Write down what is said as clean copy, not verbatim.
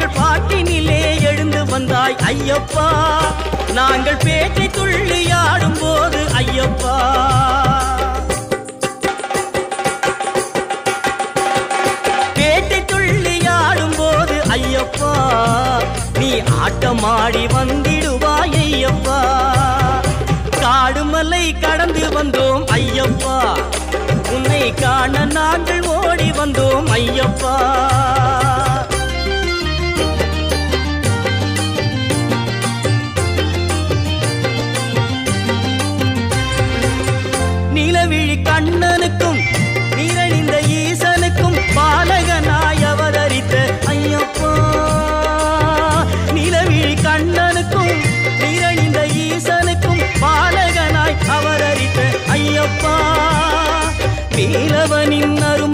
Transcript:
எங்கள் பாட்டினிலே எழுந்து வந்தாய் ஐயப்பா நாங்கள் பேட்டை துள்ளி ஆடும் போது ஐயப்பா பேட்டை துள்ளி ஆடும் போது ஐயப்பா நீ ஆட்டமாடி வந்திடுவாய் ஐயப்பா காடுமலை கடந்து வந்தோம் ஐயப்பா உன்னை காண நாங்கள் ஓடி வந்தோம் ஐயப்பா